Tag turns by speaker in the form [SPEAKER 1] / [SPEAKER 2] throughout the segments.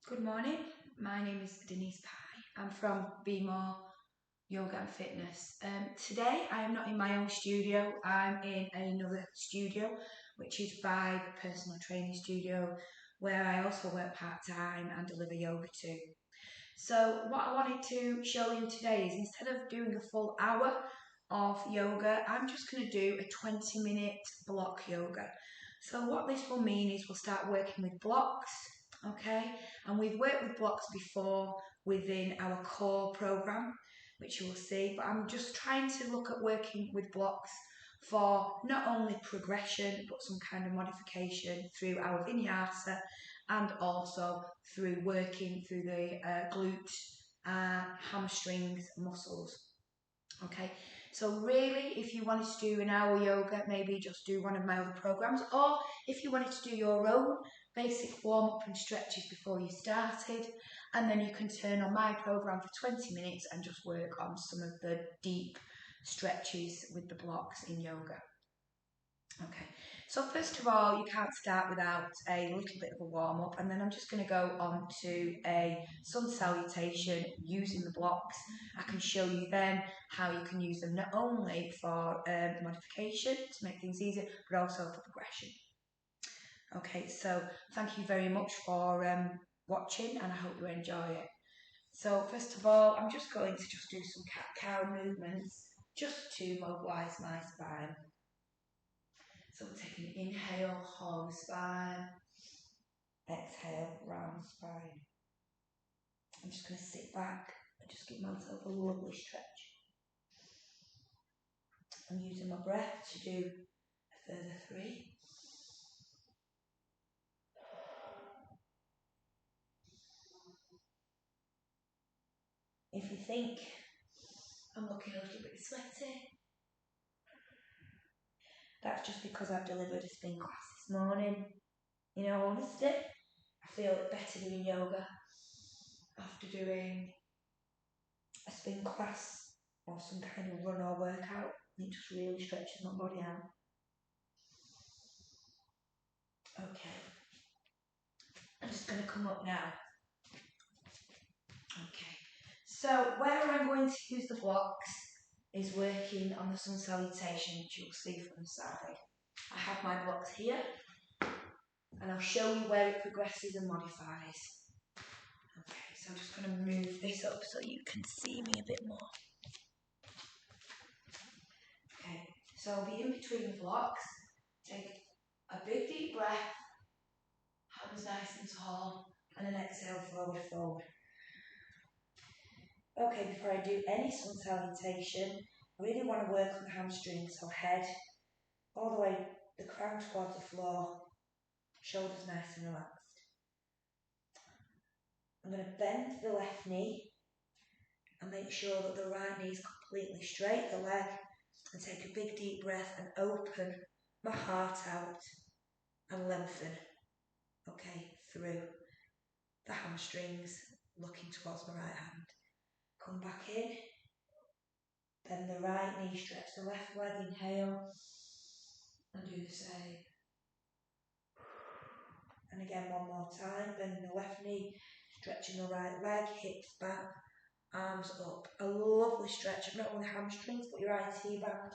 [SPEAKER 1] Good morning, my name is Denise Pye. I'm from Be More Yoga and Fitness. Today I am not in my own studio, I'm in another studio, which is Vibe Personal Training Studio, where I also work part-time and deliver yoga too. So what I wanted to show you today is instead of doing a full hour of yoga, I'm just going to do a 20-minute block yoga. So what this will mean is we'll start working with blocks, okay? And we've worked with blocks before within our core program, which you will see, but I'm just trying to look at working with blocks for not only progression, but some kind of modification through our vinyasa and also through working through the glute hamstrings muscles. Okay, so really if you wanted to do an hour yoga, maybe just do one of my other programs, or if you wanted to do your own basic warm-up and stretches before you started, and then you can turn on my program for 20 minutes and just work on some of the deep stretches with the blocks in yoga. Okay, so first of all, you can't start without a little bit of a warm-up, and then I'm just going to go on to a sun salutation using the blocks. I can show you then how you can use them not only for modification to make things easier, but also for progression. Okay, so thank you very much for watching, and I hope you enjoy it. So first of all, I'm just going to do some cat-cow movements just to mobilise my spine. So we'll take an inhale, hollow spine, exhale, round spine. I'm just going to sit back and just give myself a lovely stretch. I'm using my breath to do a further 3. If you think I'm looking a little bit sweaty, that's just because I've delivered a spin class this morning. In all honesty, I feel better doing yoga after doing a spin class or some kind of run or workout. It just really stretches my body out. Okay, I'm just going to come up now. Okay, so where I'm going to use the blocks is working on the sun salutation, which you'll see from the side. I have my blocks here, and I'll show you where it progresses and modifies. Okay, so I'm just going to move this up so you can see me a bit more. Okay, so I'll be in between the blocks. Take a big deep breath, hands nice and tall, and then exhale forward, forward. Okay, before I do any sun salutation, I really want to work on the hamstrings, so head all the way, the crown towards the floor, shoulders nice and relaxed. I'm going to bend the left knee and make sure that the right knee is completely straight, the leg, and take a big deep breath and open my heart out and lengthen, okay, through the hamstrings, looking towards my right hand. Come back in, bend the right knee, stretch the left leg, inhale, and do the same. And again, one more time, bend the left knee, stretching the right leg, hips back, arms up. A lovely stretch of not only hamstrings, but your IT band.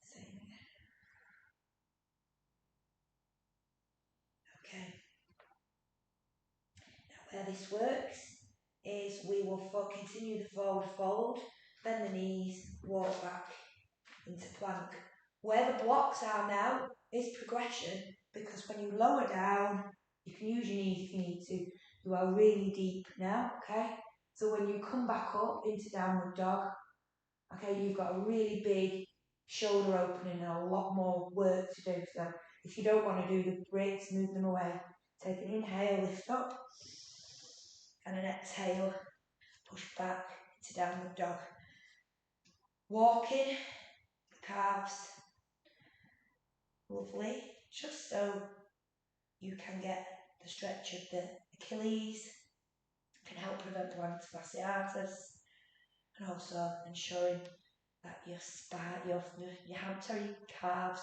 [SPEAKER 1] Same again. Okay. Now where this works is we will continue the forward fold, bend the knees, walk back into plank. Where the blocks are now is progression, because when you lower down, you can use your knees if you need to. You are really deep now, okay? So when you come back up into downward dog, okay, you've got a really big shoulder opening and a lot more work to do. So if you don't want to do the breaks, move them away. Take an inhale, lift up, and an exhale, push back into downward dog. Walking, calves, lovely, just so you can get the stretch of the Achilles, can help prevent plantar fasciitis, and also ensuring that your spine, your calves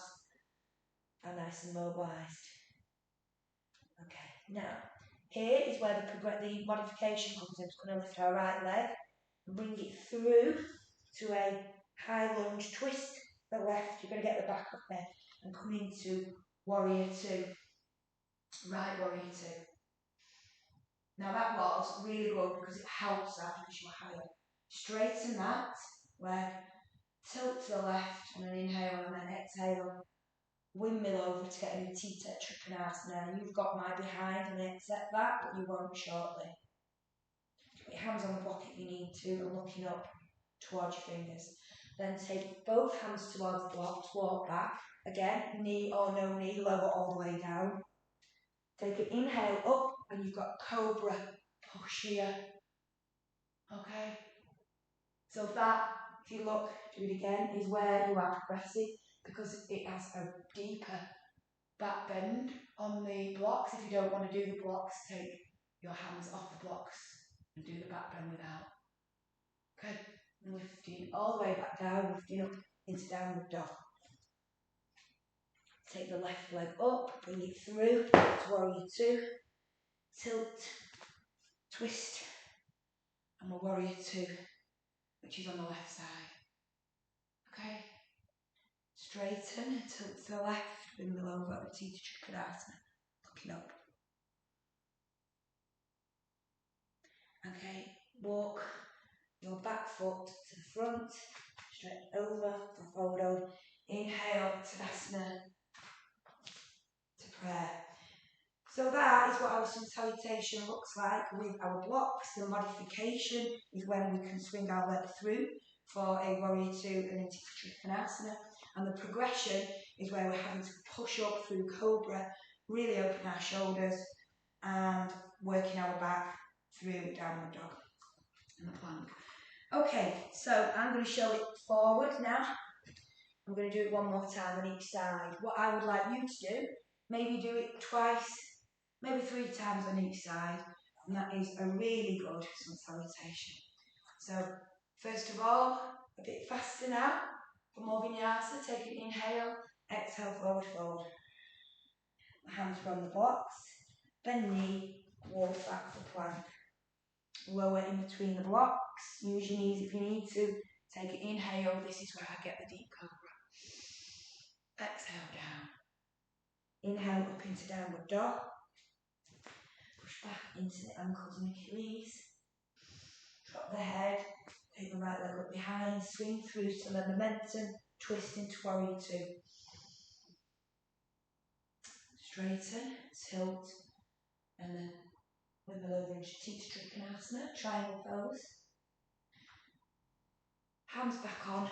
[SPEAKER 1] are nice and mobilised. Okay, now Here is where the modification comes in. It's going to lift our right leg and bring it through to a high lunge, twist the left, you're going to get the back up there and come into warrior two, right warrior two. Now that was really good because it helps that because you're higher. Straighten that leg, tilt to the left and then inhale and then exhale. Windmill over to get into Tita Trikonasana. You've got my behind and I accept that, but you won't shortly. Put your hands on the block if you need to and looking up towards your fingers. Then take both hands towards the blocks, walk back. Again, knee or no knee, lower all the way down. Take an inhale up and you've got cobra push here. Okay? So that, if you look, do it again, is where you are progressing because it has a deeper back bend on the blocks. If you don't want to do the blocks, take your hands off the blocks and do the back bend without. Okay? And lifting all the way back down, lifting up into downward dog. Take the left leg up, bring it through to warrior two, tilt, twist, and we'll warrior two, which is on the left side. Okay? Straighten, tilt to the left, bring the lower over to Trikonasana, looking up. Okay, walk your back foot to the front, straight over, forward over, inhale, Tadasana, to prayer. So that is what our sun salutation looks like with our blocks. The modification is when we can swing our leg through for a warrior two and into Trikonasana. And the progression is where we're having to push up through cobra, really open our shoulders and working our back through downward dog and the plank. Okay, so I'm going to show it forward now. I'm going to do it one more time on each side. What I would like you to do, maybe do it twice, maybe 3 times on each side, and that is a really good sun salutation. So, first of all, a bit faster now, for more vinyasa, take an inhale, exhale, forward, fold. Hands from the blocks, bend knee, walk back for plank. Lower in between the blocks, use your knees if you need to. Take an inhale, this is where I get the deep cobra. Exhale down. Inhale up into downward dog. Push back into the ankles and Achilles. Drop the head, take the right leg up behind, swing through some momentum, twist into warrior two. Straighten, tilt, and then wiggle over into Tita Trikonasana, triangle pose. Hands back on,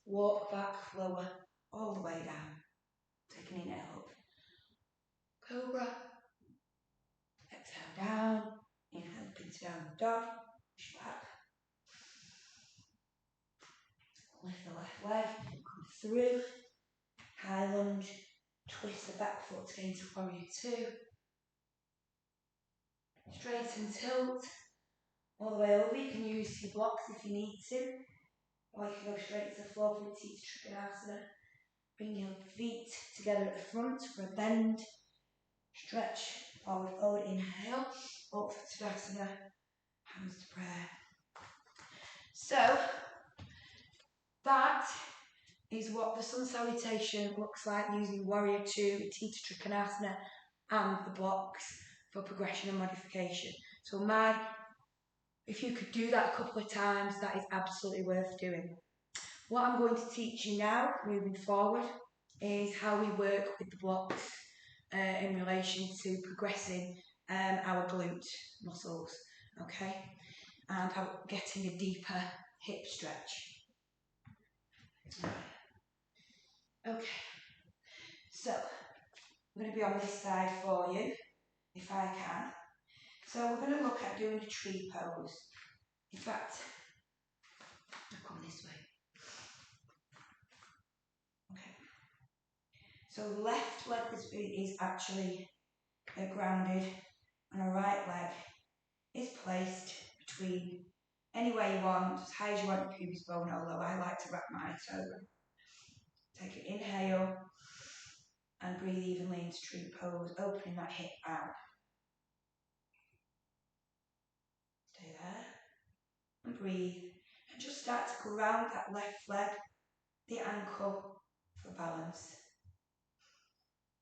[SPEAKER 1] walk back, lower, all the way down. Take an inhale up. Cobra. Exhale down. Inhale up into downward dog. Push back. Lift the left leg, come through. High lunge. Twist the back foot to get into warrior two. Straighten, tilt. All the way over. You can use your blocks if you need to. Or you can go straight to the floor for a Tita Trikonasana. Bring your feet together at the front for a bend. Stretch, forward, forward, inhale. Up for Tadasana. Hands to prayer. So, that is what the sun salutation looks like using warrior two, Tita Trikonasana, and the blocks for progression and modification. So if you could do that a couple of times, that is absolutely worth doing. What I'm going to teach you now, moving forward, is how we work with the blocks in relation to progressing our glute muscles, okay? And getting a deeper hip stretch. Okay, so I'm going to be on this side for you, if I can. So we're going to look at doing a tree pose. In fact, I'll come this way. Okay. So the left leg is actually grounded and a right leg is placed between anywhere you want, as high as you want your pubis bone, although I like to wrap my toe. Take an inhale and breathe evenly into tree pose, opening that hip out. and breathe. And just start to ground that left leg, the ankle, for balance.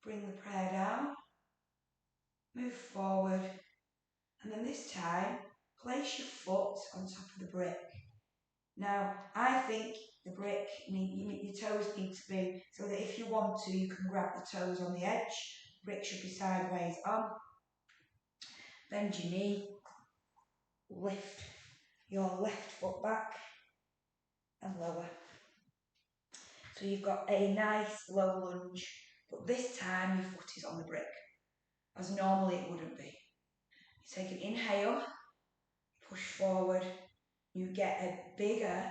[SPEAKER 1] Bring the prayer down, move forward, and then this time, place your foot on top of the brick. Now, I think the brick, your toes need to be, so that if you want to, you can grab the toes on the edge. Brick should be sideways on. Bend your knee, lift your left foot back and lower. So you've got a nice low lunge, but this time your foot is on the brick, as normally it wouldn't be. You take an inhale, push forward, you get a bigger,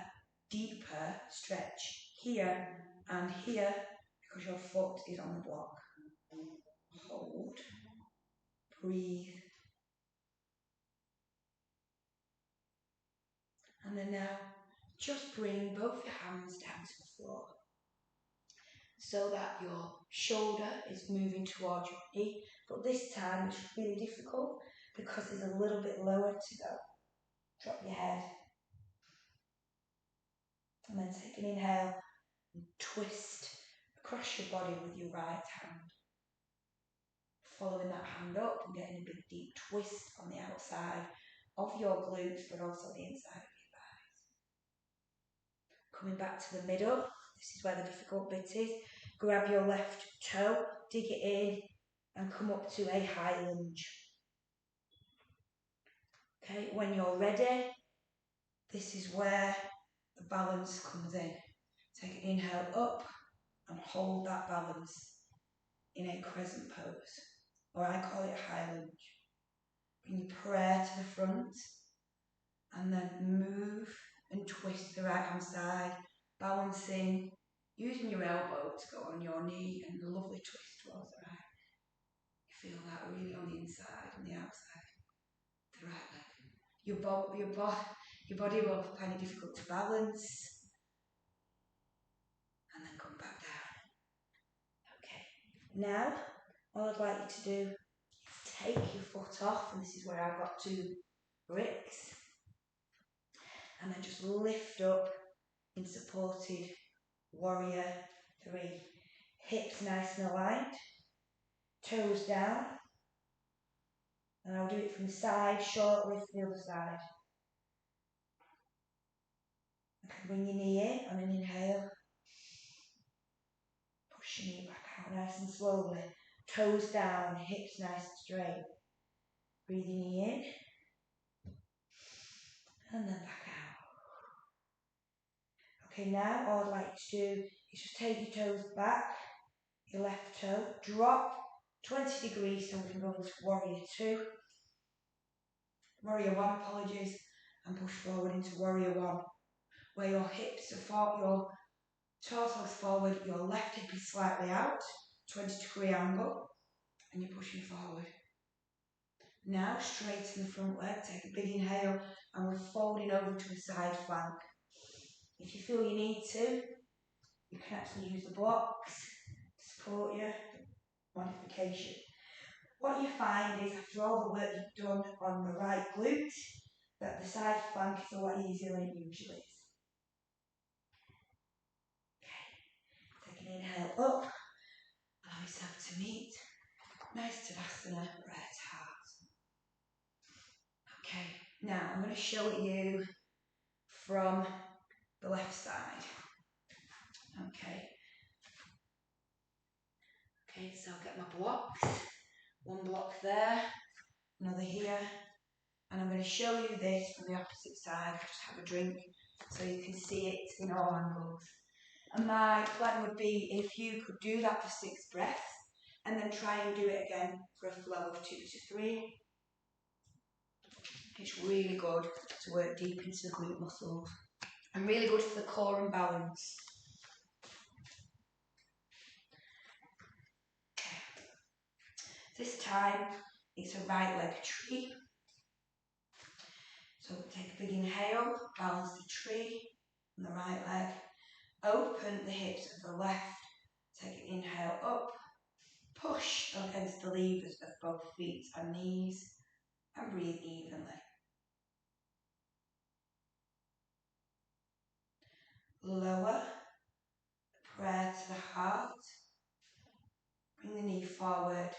[SPEAKER 1] deeper stretch here and here because your foot is on the block. Hold, breathe, and then now just bring both your hands down to the floor so that your shoulder is moving towards your knee, but this time it's really difficult because there's a little bit lower to go. Drop your head and then take an inhale and twist across your body with your right hand. Following that hand up and getting a big deep twist on the outside of your glutes, but also the inside of your thighs. Coming back to the middle, this is where the difficult bit is. Grab your left toe, dig it in, and come up to a high lunge. Okay, when you're ready, this is where the balance comes in. Take an inhale up and hold that balance in a crescent pose, or I call it high lunge. Bring your prayer to the front and then move and twist the right hand side, balancing, using your elbow to go on your knee and a lovely twist towards the right. You feel that really on the inside and the outside, the right leg. Your body will find it difficult to balance, and then come back down. Okay, now all I'd like you to do is take your foot off, and this is where I've got 2 bricks, and then just lift up in supported warrior 3. Hips nice and aligned, toes down, and I'll do it from the side, short lift the other side. Okay, bring your knee in on an inhale. Push your knee back out nice and slowly. Toes down, hips nice and straight. Breathe your knee in. And then back out. Okay, now all I'd like you to do is just take your toes back, your left toe, drop 20 degrees so we can go into warrior 2. Warrior 1, apologies, and push forward into warrior 1, where your hips are forward, your torso is forward, your left hip is slightly out, 20-degree angle, and you're pushing forward. Now straighten the front leg, take a big inhale, and we're folding over to a side flank. If you feel you need to, you can actually use the blocks to support you. Modification. What you find is after all the work you've done on the right glute, that the side flank is a lot easier than it usually is. Okay, take an inhale up, allow yourself to meet. Nice Tadasana, right heart. Okay, now I'm going to show it you from the left side. Okay. Okay, so I'll get my blocks. 1 block there, another here, and I'm going to show you this from the opposite side. Just have a drink so you can see it in all angles. And my plan would be if you could do that for 6 breaths and then try and do it again for a flow of 2 to 3. It's really good to work deep into the glute muscles and really good for the core and balance. This time, it's a right leg tree. So take a big inhale, balance the tree on the right leg. Open the hips of the left. Take an inhale up. Push against the levers of both feet and knees. And breathe evenly. lower, prayer to the heart. Bring the knee forward.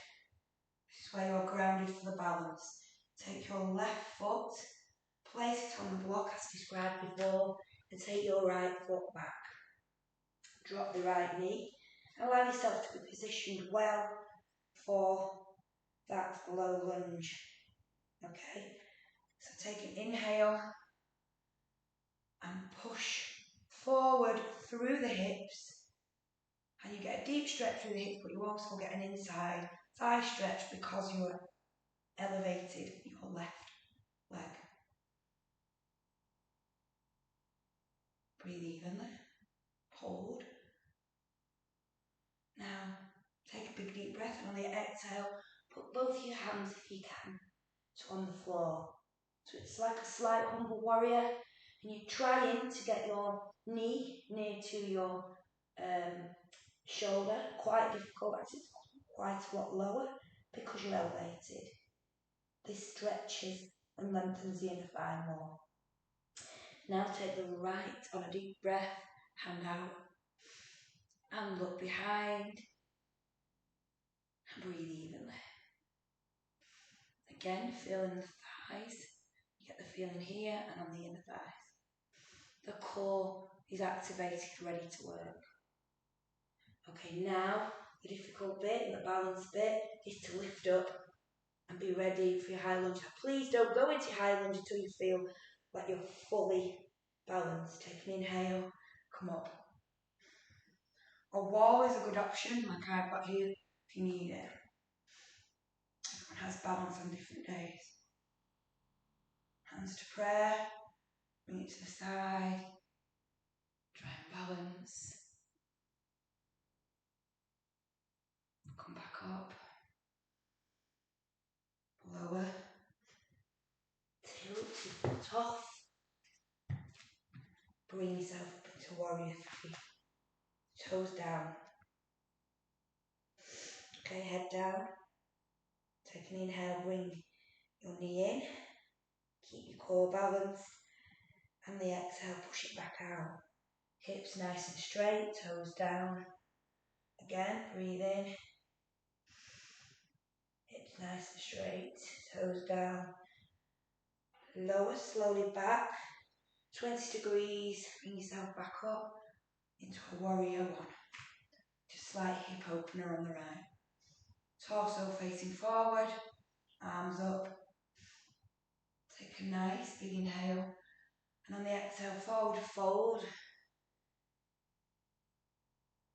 [SPEAKER 1] This is where you're grounded for the balance. Take your left foot, place it on the block as described before, and take your right foot back. Drop the right knee. Allow yourself to be positioned well for that low lunge. Okay, so take an inhale and push forward through the hips. And you get a deep stretch through the hips, but you also get an inside thigh stretch because you are elevated your left leg. Breathe evenly. Hold. Now, take a big deep breath, and on the exhale, put both your hands, if you can, on the floor. So it's like a slight humble warrior, and you're trying to get your knee near to your shoulder. Quite difficult, as it's quite a lot lower because you're elevated. This stretches and lengthens the inner thigh more. Now take the right on a deep breath, hand out, and look behind, and breathe evenly. Again, feeling the thighs. You get the feeling here and on the inner thighs. The core is activated, ready to work. Okay, now the difficult bit, the balance bit, is to lift up and be ready for your high lunge. Please don't go into your high lunge until you feel like you're fully balanced. Take an inhale, come up. A wall is a good option, like I've got here, if you need it. Everyone has balance on different days. Hands to prayer, bring it to the side, try and balance. Come back up. Lower. Tilt your foot off. Bring yourself up into warrior 3. Toes down. Okay, head down. Take an inhale, bring your knee in. Keep your core balanced. And the exhale, push it back out. Hips nice and straight, toes down. Again, breathe in. Hips nice and straight, toes down. Lower slowly back. 20 degrees, bring yourself back up into a warrior 1. Just slight hip opener on the right. Torso facing forward, arms up. Take a nice big inhale, and on the exhale, forward fold.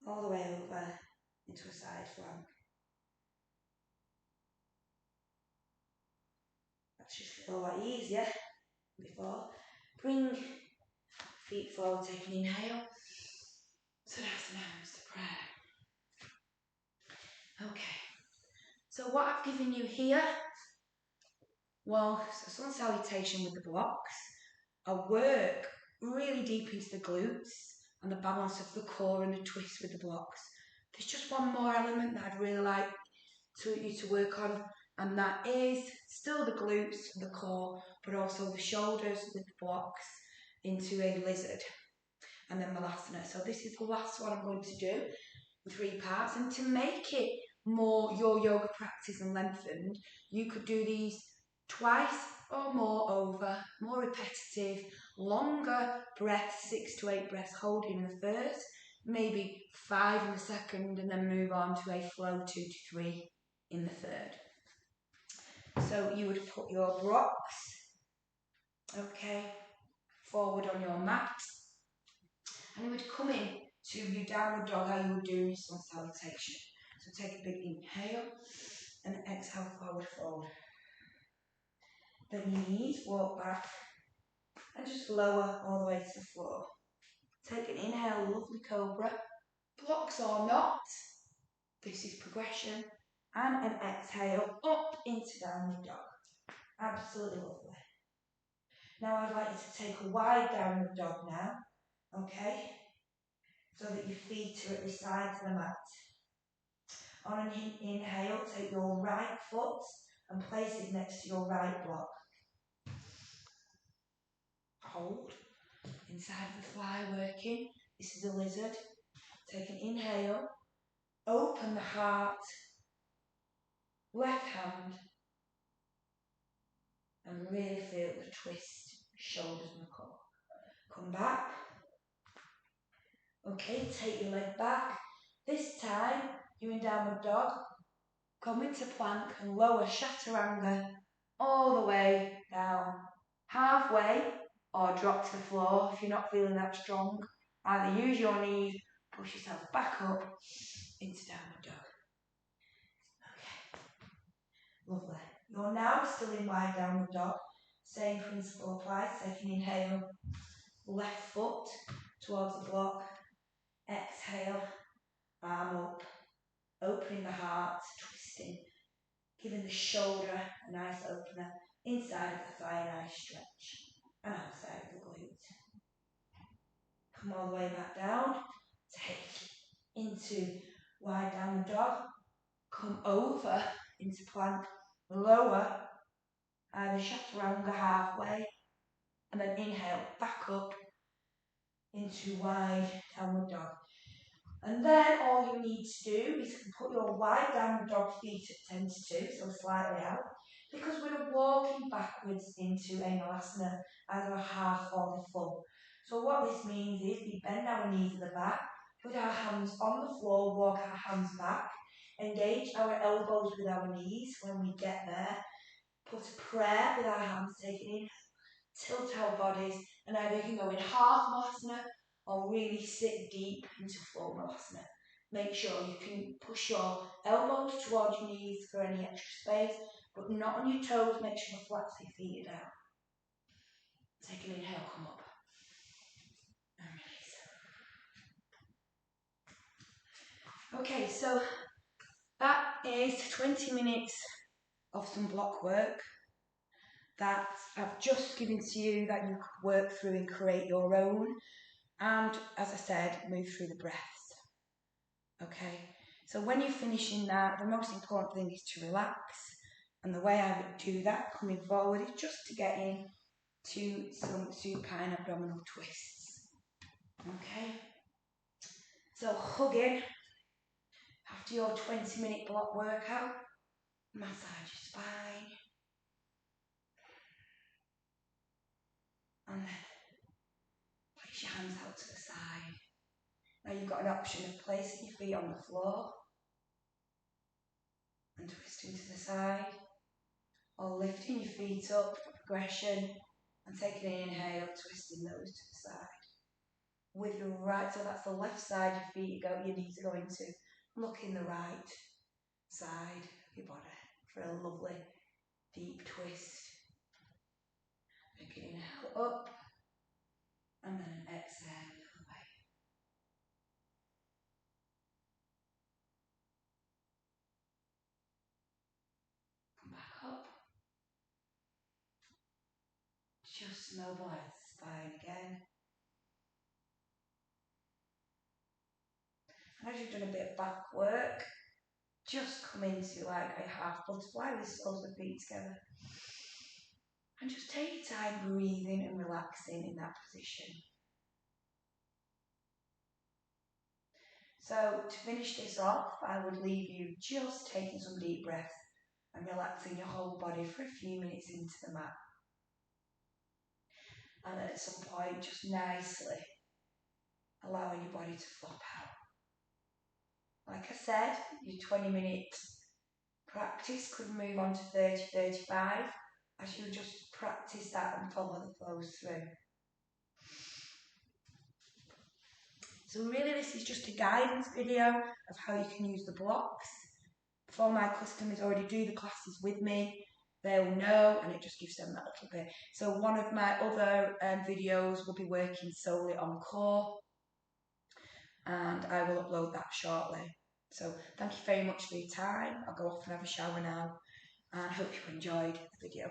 [SPEAKER 1] All the way over into a side flank. That should feel a lot easier than before. Bring feet forward, take an inhale. Tadasana, hands to prayer. Okay, so what I've given you here, well, sun salutation with the blocks. I work really deep into the glutes and the balance of the core and the twist with the blocks. There's just one more element that I'd really like you to work on, and that is still the glutes, the core, but also the shoulders with the blocks into a lizard, and then Malasana. So this is the last one I'm going to do in 3 parts, and to make it more your yoga practice and lengthened, you could do these twice or more over, more repetitive, longer breaths, 6 to 8 breaths holding in the first, maybe 5 in the second, and then move on to a flow 2 to 3 in the third. So you would put your blocks, okay, forward on your mat, and you would come in to your downward dog how you would do your sun salutation. So take a big inhale and exhale, forward fold. Then your knees, walk back and just lower all the way to the floor. Take an inhale, lovely cobra. Blocks or not, this is progression. And an exhale up into downward dog. Absolutely lovely. Now I'd like you to take a wide downward dog now, okay? So that your feet are at the sides of the mat. On an inhale, take your right foot and place it next to your right block. Hold. Inside of the fly working. This is a lizard. Take an inhale, open the heart, left hand, and really feel the twist, shoulders knuckle. Come back. Okay, take your leg back. This time, you're in downward dog. Come into plank and lower chaturanga all the way down. Halfway, or drop to the floor if you're not feeling that strong. Either use your knees, push yourself back up into downward dog. Okay, lovely. You're now still in wide downward dog. Same principle applies. Take an inhale, left foot towards the block. Exhale, arm up, opening the heart, twisting, giving the shoulder a nice opener, inside of the thigh, a nice stretch, and outside of the glute. Come all the way back down, take into wide downward dog, come over into plank, lower, either chaturanga halfway, and then inhale back up into wide downward dog. And then all you need to do is put your wide downward dog feet at 10 to 2, so slightly out, because we're walking backwards into a malasana, either a half or the full. So what this means is we bend our knees at the back, put our hands on the floor, walk our hands back, engage our elbows with our knees when we get there, put a prayer with our hands taken in, tilt our bodies, and either you can go in half malasana or really sit deep into full malasana. Make sure you can push your elbows towards your knees for any extra space, but not on your toes. Make sure the flats of your feet are down. Take an inhale, come up. And release. Okay, so that is 20 minutes of some block work that I've just given to you that you could work through and create your own. And as I said, move through the breaths. Okay, so when you're finishing that, the most important thing is to relax. And the way I would do that coming forward is just to get in to some supine abdominal twists. Okay, so hug in after your 20-minute block workout, massage your spine, and then place your hands out to the side. Now you've got an option of placing your feet on the floor and twisting to the side, or lifting your feet up for progression and taking an inhale, twisting those to the side. With your right, so that's the left side your feet your knees are going to. Look in the right side of your body for a lovely deep twist. Take an inhale up and then an exhale the other way. Come back up. Just mobilise the spine again. And as you've done a bit of back work, just come into like a half butterfly with soles of feet together. And just take your time breathing and relaxing in that position. So to finish this off, I would leave you just taking some deep breaths and relaxing your whole body for a few minutes into the mat. And then at some point, just nicely allowing your body to flop out. Like I said, your 20-minute practice could move on to 30-35 as you just practice that and follow the flows through. So really this is just a guidance video of how you can use the blocks. For my customers already do the classes with me, they'll know, and it just gives them that little bit. So one of my other videos will be working solely on core, and I will upload that shortly. So thank you very much for your time. I'll go off and have a shower now, and I hope you enjoyed the video.